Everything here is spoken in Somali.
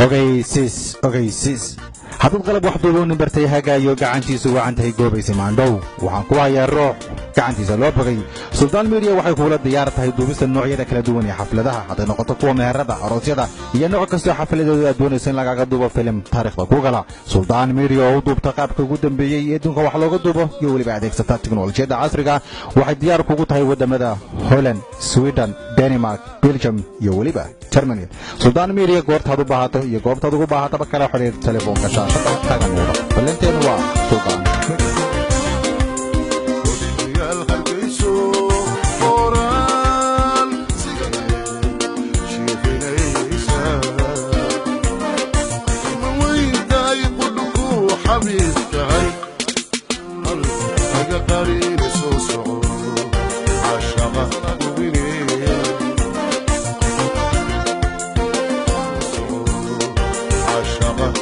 ogeysiis hadduu qalab wax duuboon bartay hagaayo gacantiisu wacantahay goobaysa maandhow waxaan ku hayaa roox gacantiisa loo bagay Sultan Media waxay kula diyaar tahay duubista noocyada kala duwan ee xafladaha haday noqoto kuwa meherada aroosyada iyo nooc kasta xafladooda aad doonayso in lagaga duubo film taariikhda ku gala Sultan Media oo duubta qaabka ugu dambeeyay ee dunka wax looga duubo iyo waliba adeegsata tiknoolajiyada casriga waxay diyaar kugu tahay wadamada Holland Sweden Denmark Belgium iyo waliba Germany Sultan Media goortaad u baahato iyo goobtaad ugu baahato kala xiriir telefoonka shaashada tagan muuqda ballanteen waa Sultan عشقة